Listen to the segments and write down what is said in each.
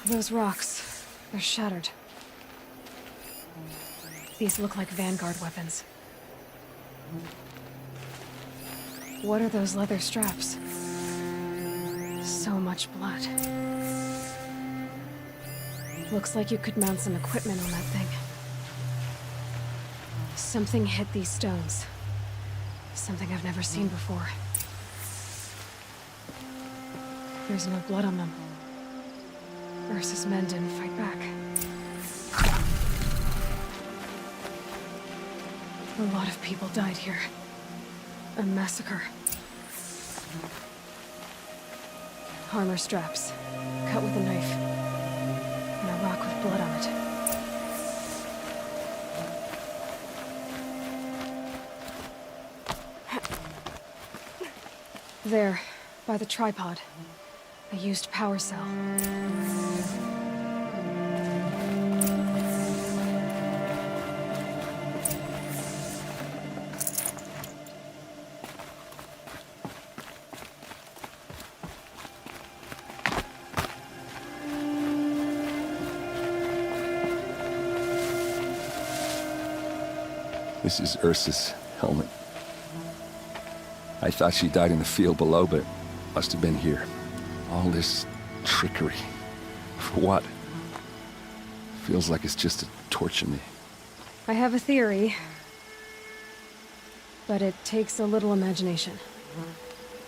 Those rocks, they're shattered. These look like Vanguard weapons. What are those leather straps? So much blood. Looks like you could mount some equipment on that thing. Something hit these stones. Something I've never seen before. There's no blood on them. Ursa's men didn't fight back. A lot of people died here. A massacre. Armor straps, cut with a knife. And a rock with blood on it. There, by the tripod. A used power cell. This is Ursa's helmet. I thought she died in the field below, but must have been here. All this trickery. For what? Feels like it's just to torture me. I have a theory. But it takes a little imagination.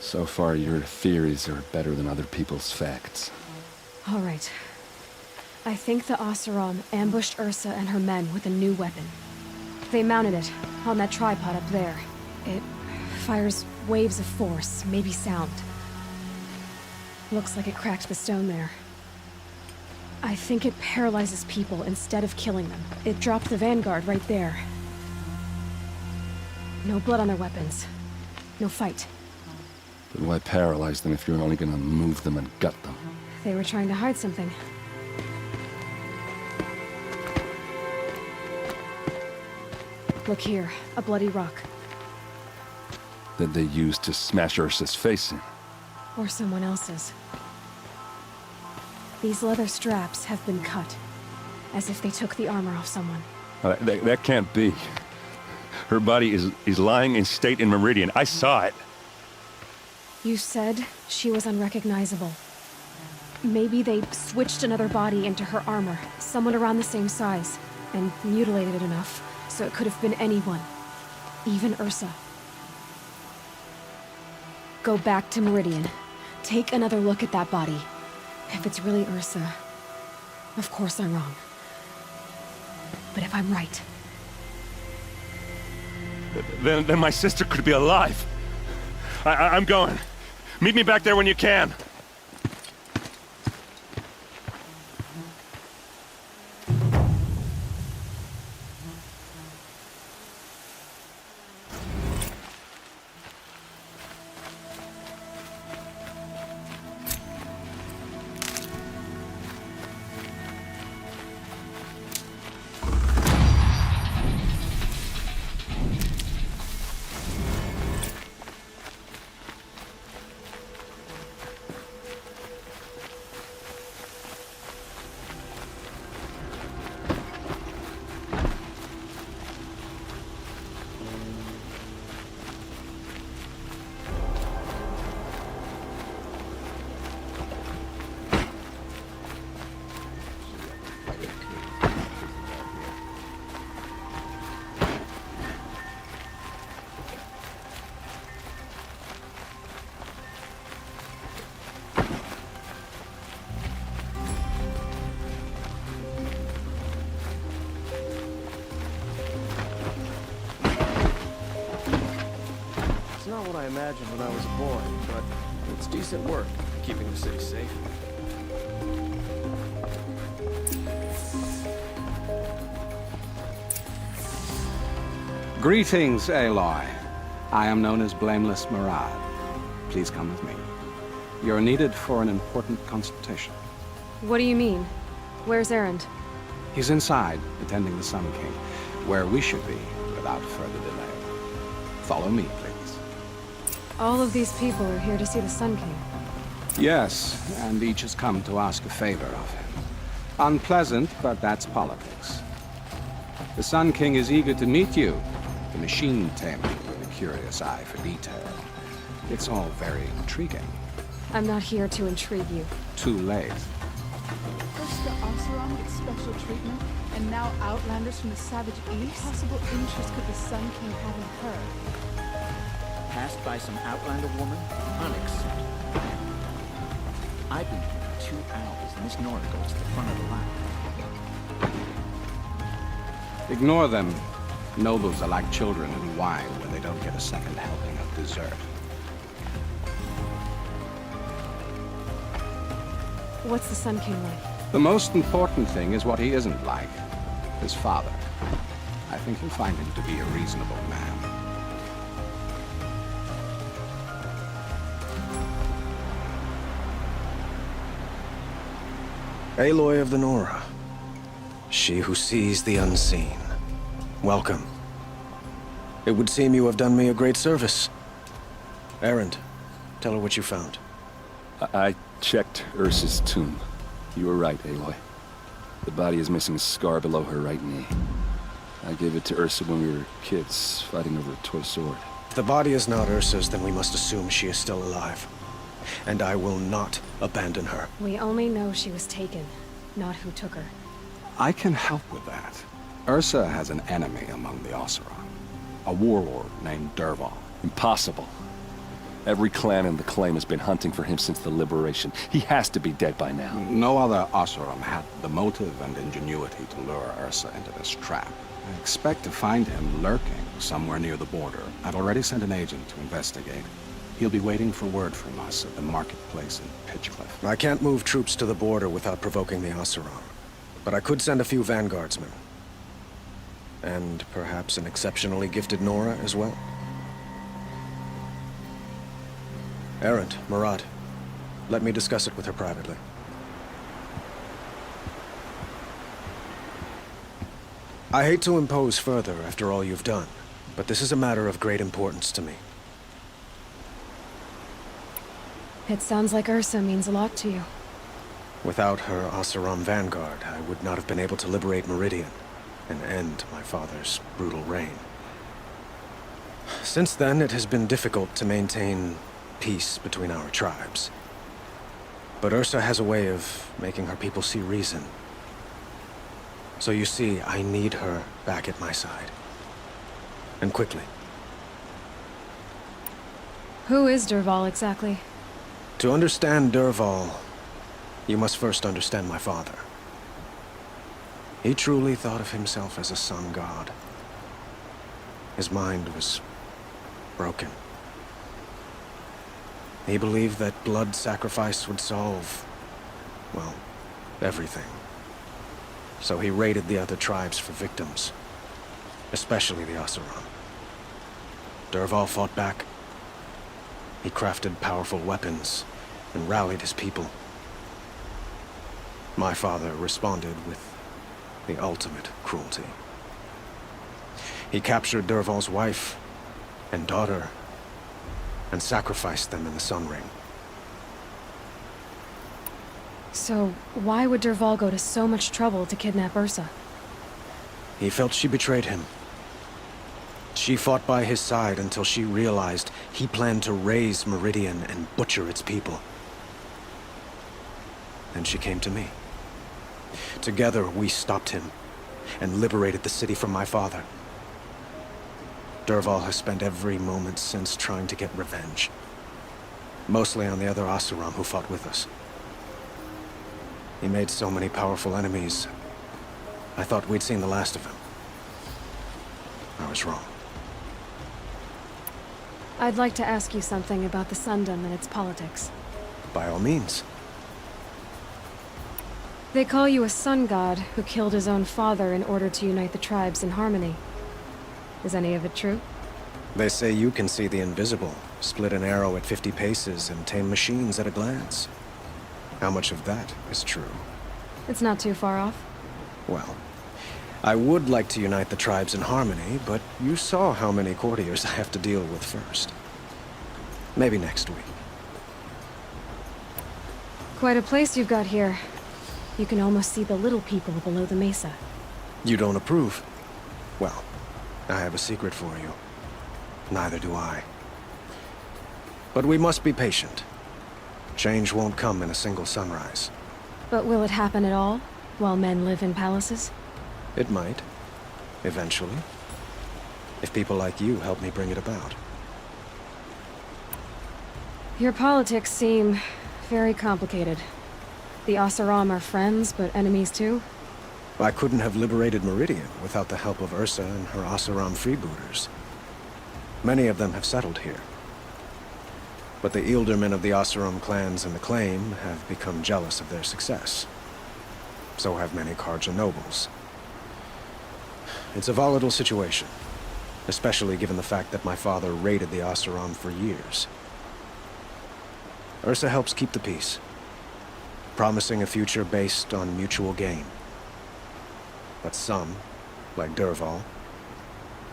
So far, your theories are better than other people's facts. All right. I think the Oseram ambushed Ursa and her men with a new weapon. They mounted it on that tripod up there. It fires waves of force, maybe sound. Looks like it cracked the stone there. I think it paralyzes people instead of killing them. It dropped the Vanguard right there. No blood on their weapons. No fight. But why paralyze them if you're only gonna move them and gut them? They were trying to hide something. Look here, a bloody rock. That they used to smash Ursa's face in. Or someone else's. These leather straps have been cut, as if they took the armor off someone. That can't be. Her body is lying in state in Meridian. I saw it. You said she was unrecognizable. Maybe they switched another body into her armor, someone around the same size, and mutilated it enough, so it could have been anyone. Even Ursa. Go back to Meridian. Take another look at that body. If it's really Ursa, of course I'm wrong. But if I'm right... Then my sister could be alive. I'm going. Meet me back there when you can. Not what I imagined when I was a boy, but it's decent work, keeping the city safe. Greetings, Aloy. I am known as Blameless Murad. Please come with me. You're needed for an important consultation. What do you mean? Where's Erend? He's inside, attending the Sun King, where we should be, without further delay. Follow me, please. All of these people are here to see the Sun King. Yes, and each has come to ask a favor of him. Unpleasant, but that's politics. The Sun King is eager to meet you, the machine tamer with a curious eye for detail. It's all very intriguing. I'm not here to intrigue you. Too late. First the Oseram gets special treatment, and now Outlanders from the Savage East? What possible interest could the Sun King have in her? Passed by some Outlander woman? Unacceptable. I've been here 2 hours, and this Nora goes to the front of the line. Ignore them. Nobles are like children in wine when they don't get a second helping of dessert. What's the Sun King like? The most important thing is what he isn't like. His father. I think you'll find him to be a reasonable man. Aloy of the Nora. She who sees the unseen. Welcome. It would seem you have done me a great service. Errand, tell her what you found. I checked Ursa's tomb. You were right, Aloy. The body is missing a scar below her right knee. I gave it to Ursa when we were kids, fighting over a toy sword. If the body is not Ursa's, then we must assume she is still alive. And I will not abandon her. We only know she was taken, not who took her. I can help with that. Ursa has an enemy among the Oseram. A warlord named Dervahl. Impossible. Every clan in the claim has been hunting for him since the liberation. He has to be dead by now. No other Oseram had the motive and ingenuity to lure Ursa into this trap. I expect to find him lurking somewhere near the border. I've already sent an agent to investigate. He'll be waiting for word from us at the marketplace in Pitchcliff. I can't move troops to the border without provoking the Oseram. But I could send a few vanguardsmen. And perhaps an exceptionally gifted Nora as well. Errand, Murad. Let me discuss it with her privately. I hate to impose further after all you've done, but this is a matter of great importance to me. It sounds like Ursa means a lot to you. Without her Oseram vanguard, I would not have been able to liberate Meridian and end my father's brutal reign. Since then, it has been difficult to maintain peace between our tribes. But Ursa has a way of making her people see reason. So you see, I need her back at my side. And quickly. Who is Dervahl exactly? To understand Dervahl, you must first understand my father. He truly thought of himself as a sun god. His mind was broken. He believed that blood sacrifice would solve, well, everything. So he raided the other tribes for victims, especially the Oseram. Dervahl fought back. He crafted powerful weapons and rallied his people. My father responded with the ultimate cruelty. He captured Dervahl's wife and daughter and sacrificed them in the Sun Ring. So, why would Dervahl go to so much trouble to kidnap Ursa? He felt she betrayed him. She fought by his side until she realized he planned to raise Meridian and butcher its people. Then she came to me. Together, we stopped him and liberated the city from my father. Dervahl has spent every moment since trying to get revenge. Mostly on the other Oseram who fought with us. He made so many powerful enemies. I thought we'd seen the last of him. I was wrong. I'd like to ask you something about the Sundom and its politics. By all means. They call you a sun god who killed his own father in order to unite the tribes in harmony. Is any of it true? They say you can see the invisible, split an arrow at 50 paces, and tame machines at a glance. How much of that is true? It's not too far off. Well, I would like to unite the tribes in harmony, but you saw how many courtiers I have to deal with first. Maybe next week. Quite a place you've got here. You can almost see the little people below the mesa. You don't approve? Well, I have a secret for you. Neither do I. But we must be patient. Change won't come in a single sunrise. But will it happen at all, while men live in palaces? It might. Eventually. If people like you help me bring it about. Your politics seem very complicated. The Oseram are friends, but enemies too? I couldn't have liberated Meridian without the help of Ursa and her Oseram freebooters. Many of them have settled here. But the Ealdormen of the Oseram clans in the Claim have become jealous of their success. So have many Carja nobles. It's a volatile situation, especially given the fact that my father raided the Oseram for years. Ursa helps keep the peace, promising a future based on mutual gain. But some, like Dervahl,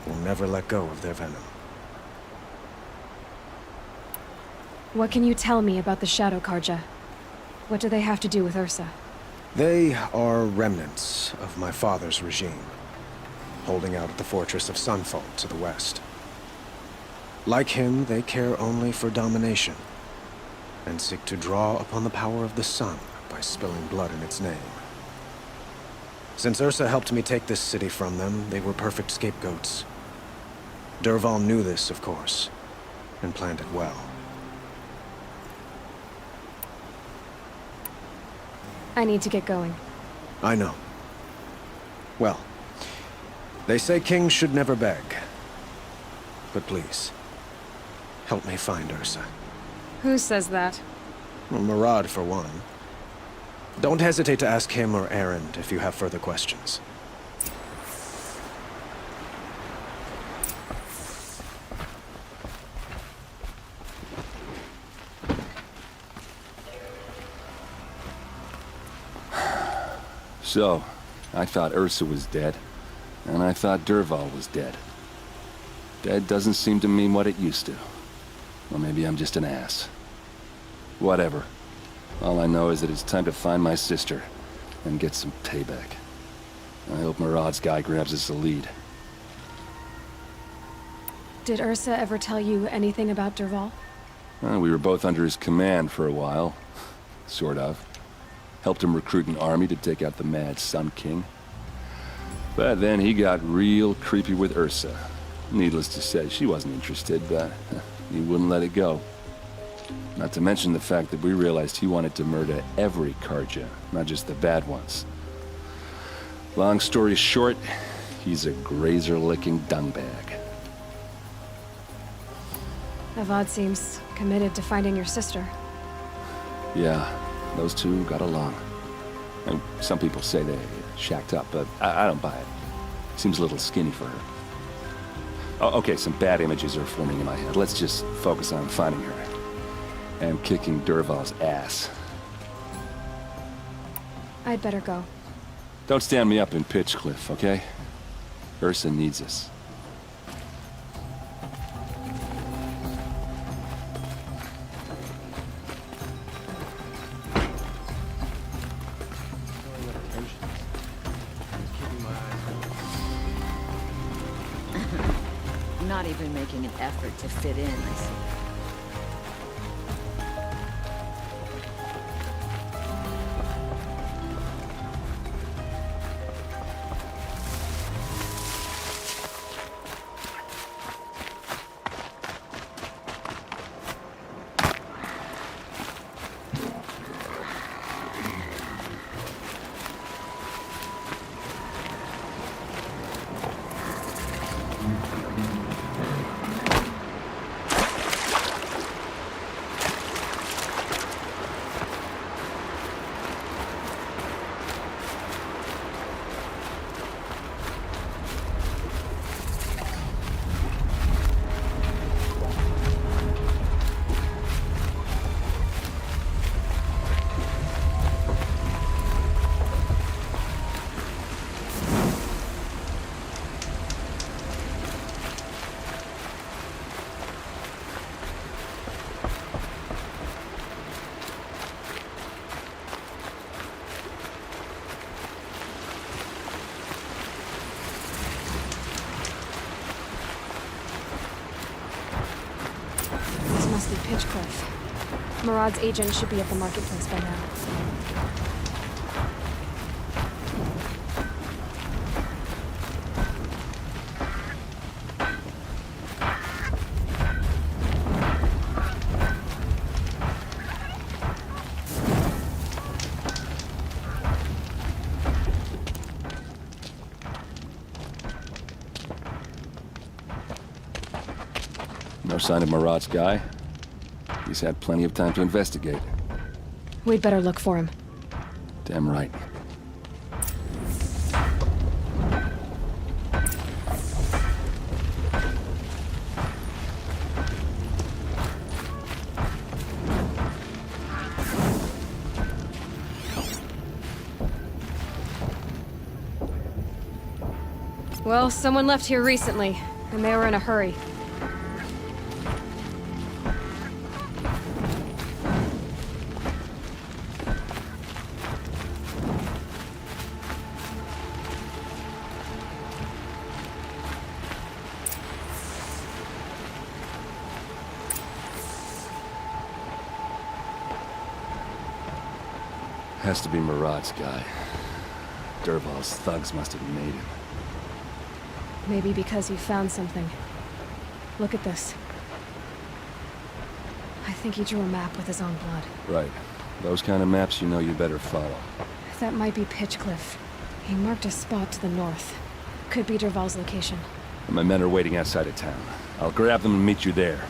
will never let go of their venom. What can you tell me about the Shadow Carja? What do they have to do with Ursa? They are remnants of my father's regime, holding out at the fortress of Sunfall to the west. Like him, they care only for domination, and seek to draw upon the power of the sun by spilling blood in its name. Since Ursa helped me take this city from them, they were perfect scapegoats. Dervahl knew this, of course, and planned it well. I need to get going. I know. Well, they say kings should never beg. But please, help me find Ursa. Who says that? Well, Murad, for one. Don't hesitate to ask him or Erend if you have further questions. So, I thought Ursa was dead, and I thought Dervahl was dead. Dead doesn't seem to mean what it used to. Or maybe I'm just an ass. Whatever. All I know is that it's time to find my sister and get some payback. I hope Murad's guy grabs us a lead. Did Ursa ever tell you anything about Dervahl? Well, we were both under his command for a while. Sort of. Helped him recruit an army to take out the Mad Sun King. But then he got real creepy with Ursa. Needless to say, she wasn't interested, but he wouldn't let it go. Not to mention the fact that we realized he wanted to murder every Carja, not just the bad ones. Long story short, he's a grazer-licking dungbag. Avad seems committed to finding your sister. Yeah, those two got along. And some people say they shacked up, but I don't buy it. Seems a little skinny for her. Oh, okay, some bad images are forming in my head. Let's just focus on finding her. And kicking Dervahl's ass. I'd better go. Don't stand me up in Pitchcliff, okay? Ursa needs us. Not even making an effort to fit in, I see. must be Pitchcliff. Murad's agent should be at the marketplace by now. No sign of Murad's guy. He's had plenty of time to investigate. We'd better look for him. Damn right. Well, someone left here recently, and they were in a hurry. Has to be Murad's guy. Dervahl's thugs must have made him. Maybe because you found something. Look at this. I think he drew a map with his own blood. Right. Those kind of maps you know you better follow. That might be Pitchcliff. He marked a spot to the north. Could be Dervahl's location. My men are waiting outside of town. I'll grab them and meet you there.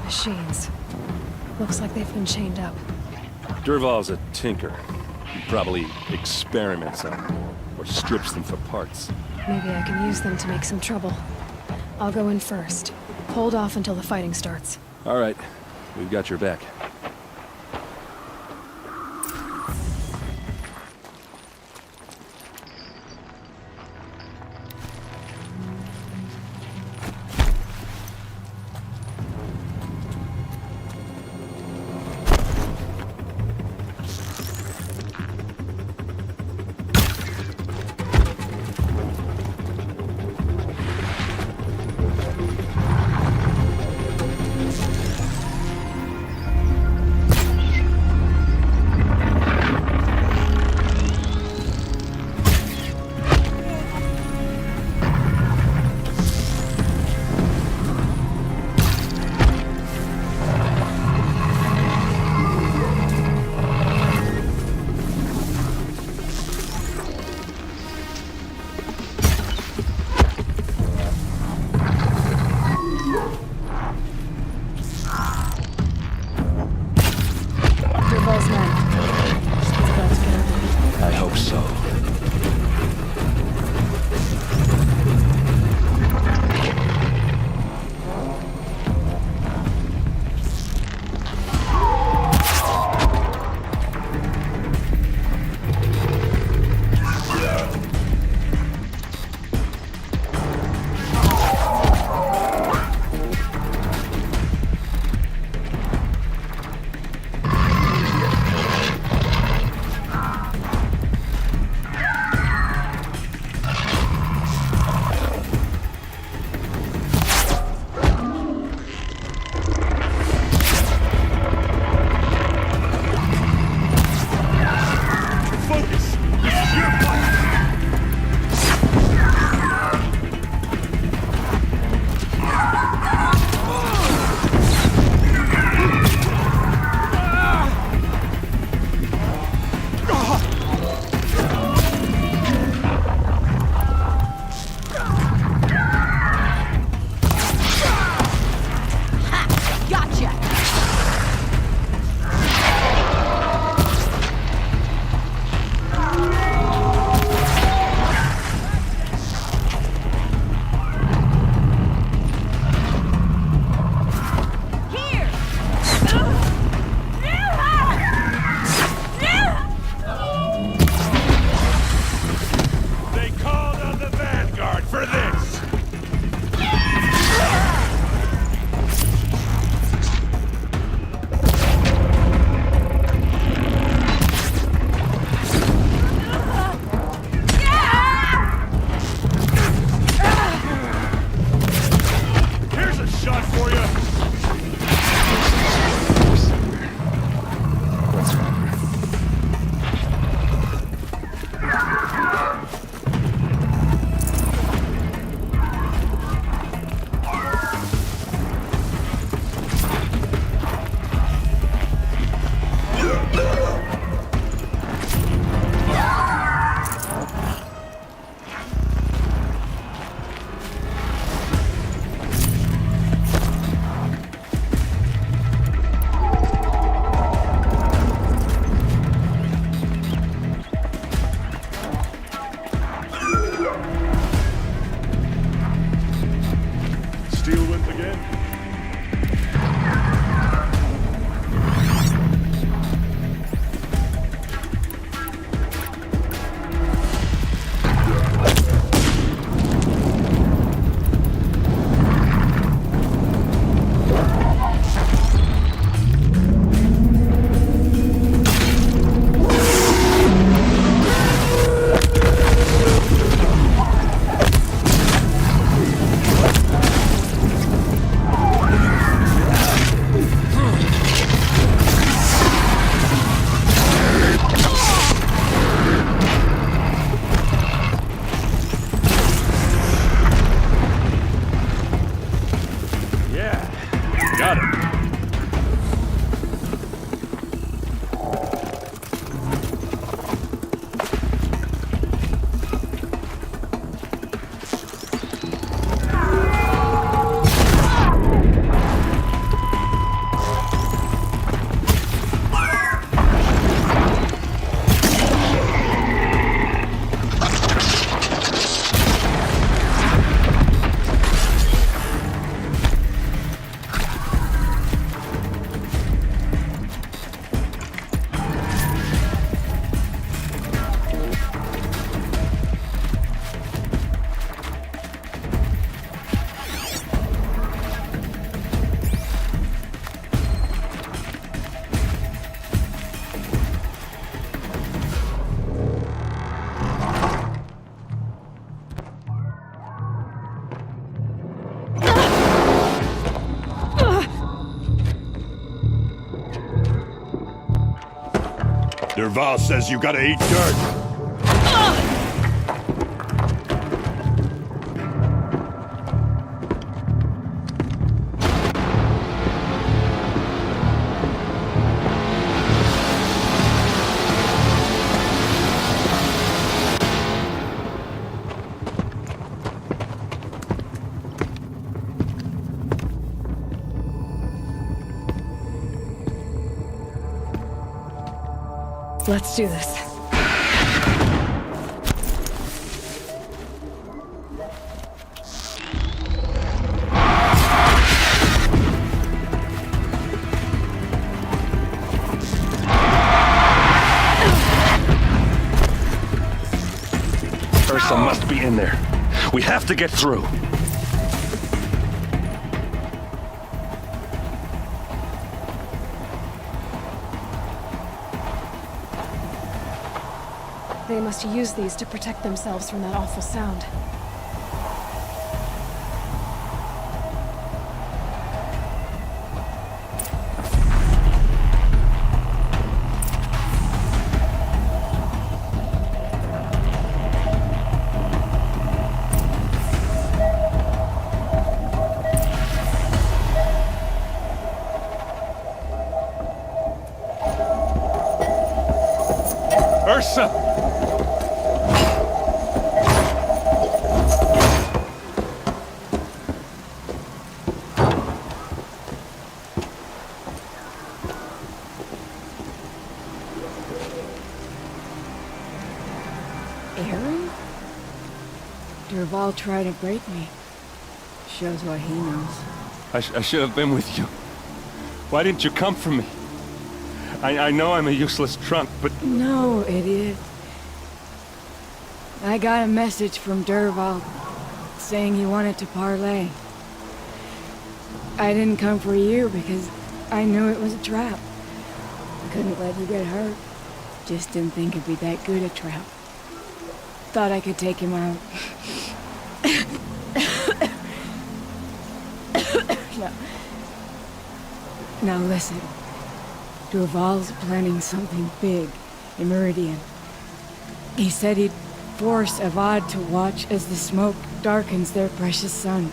Machines. Looks like they've been chained up. Durval's a tinker. He probably experiments on them, or strips them for parts. Maybe I can use them to make some trouble. I'll go in first. Hold off until the fighting starts. All right, we've got your back. Derval says you gotta eat dirt. Let's do this. Ursa must be in there. We have to get through. They must use these to protect themselves from that awful sound. Ursa! Aaron? Derval tried to break me. Shows what he knows. I should have been with you. Why didn't you come for me? I know I'm a useless drunk, but... No, idiot. I got a message from Derval saying he wanted to parlay. I didn't come for you because I knew it was a trap. Couldn't let you get hurt. Just didn't think it'd be that good a trap. Thought I could take him out. No. Now listen. Derval's planning something big in Meridian. He said he'd force Avad to watch as the smoke darkens their precious sun.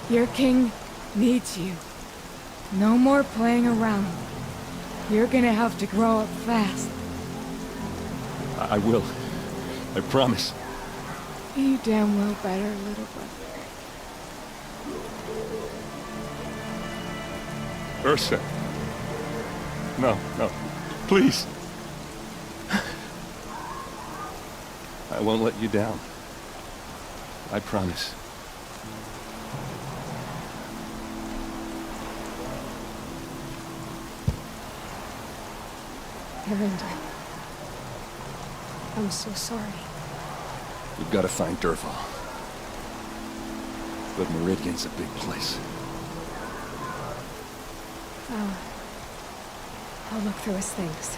Your king needs you. No more playing around. You're gonna have to grow up fast. I will. I promise. You damn well better, little brother. Ursa. No, no. Please. I won't let you down. I promise. Aaron, I'm so sorry. We've got to find Derval. But Meridian's a big place. I'll look through his things.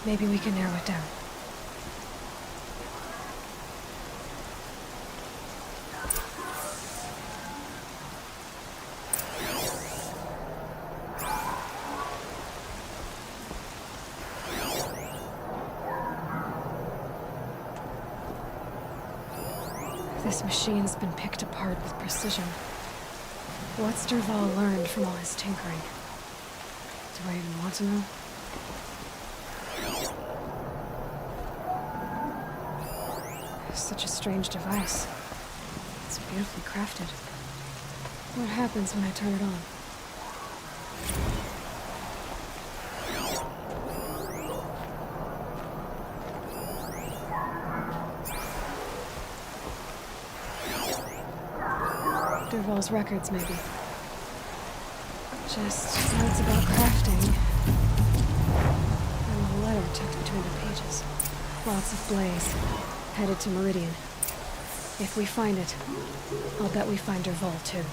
Maybe we can narrow it down. This machine's been picked apart with precision. What's Derval learned from all his tinkering? Do I even want to know? Such a strange device. It's beautifully crafted. What happens when I turn it on? Derval's records, maybe. Just notes about crafting. And a letter tucked between the pages. Lots of blaze. Headed to Meridian. If we find it, I'll bet we find Derval too.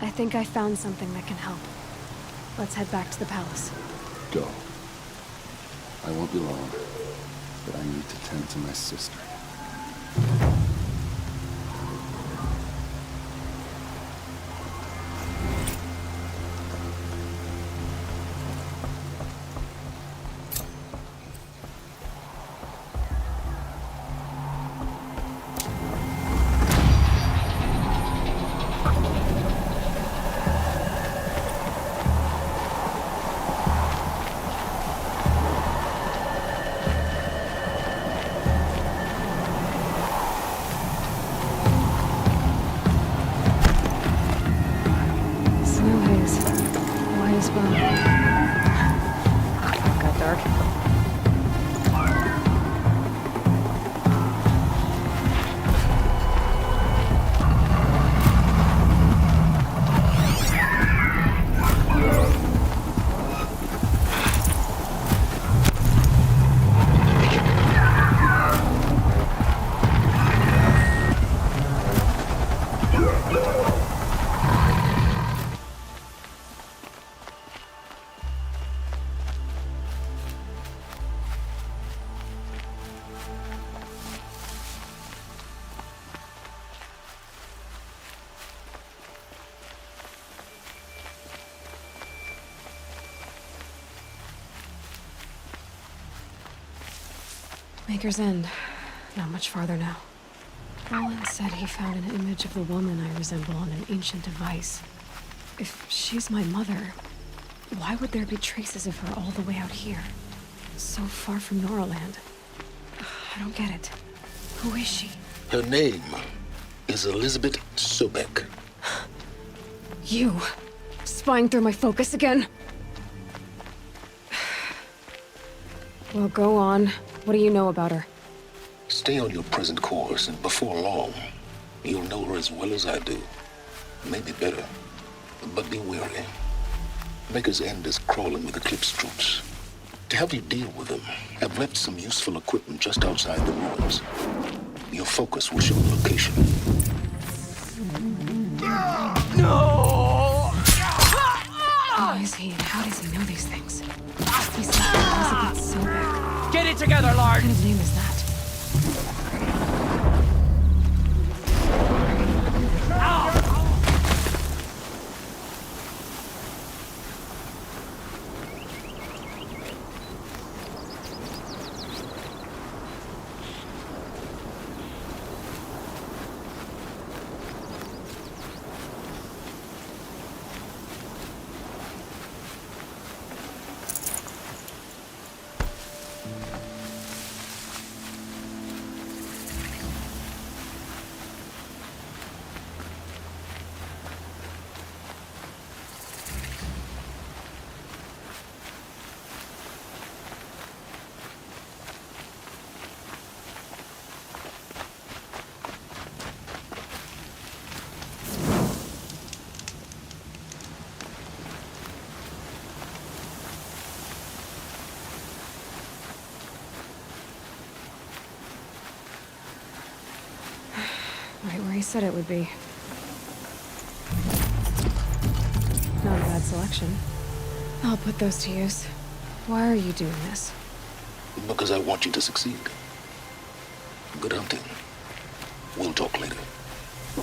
I think I found something that can help. Let's head back to the palace. Go. I won't be long. but I need to tend to my sister. Snow haze. White as bone. Got dark. Maker's End. Not much farther now. Roland said he found an image of the woman I resemble on an ancient device. If she's my mother, why would there be traces of her all the way out here? So far from Noraland. I don't get it. Who is she? Her name is Elizabeth Sobek. You! Spying through my focus again? Well, go on. What do you know about her? Stay on your present course, and before long, you'll know her as well as I do. Maybe better, but be wary. Maker's End is crawling with Eclipse troops. To help you deal with them, I've left some useful equipment just outside the ruins. Your focus will show the location. Who is he and how does he know these things? He said Elizabeth Sobek. Get it together, Lard! What kind of name is that? Right where he said it would be. Not a bad selection. I'll put those to use. Why are you doing this? Because I want you to succeed. Good hunting. We'll talk later.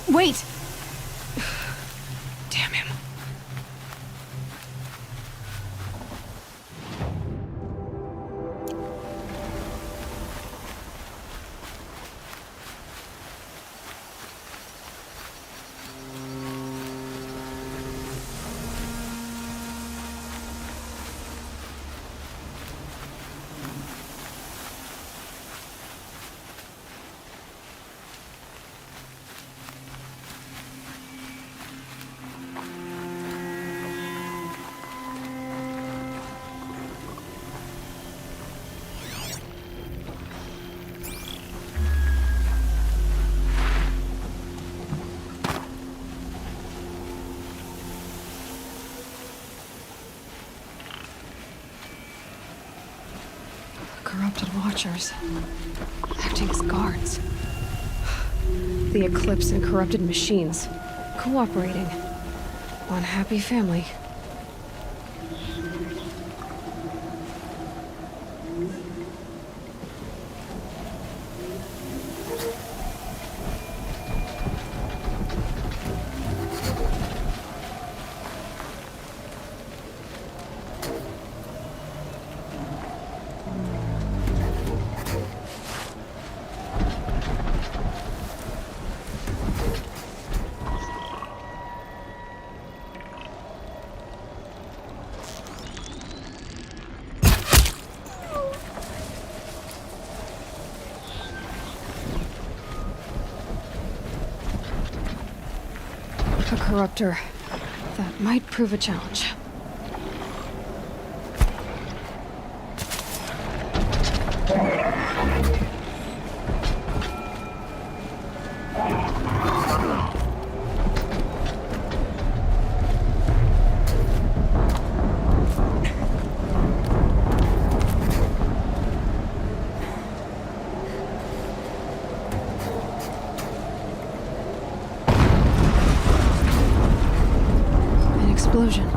Wait! Damn him. Corrupted Watchers. Acting as guards. The Eclipse and corrupted machines. Cooperating. One happy family. A corruptor. That might prove a challenge. An explosion.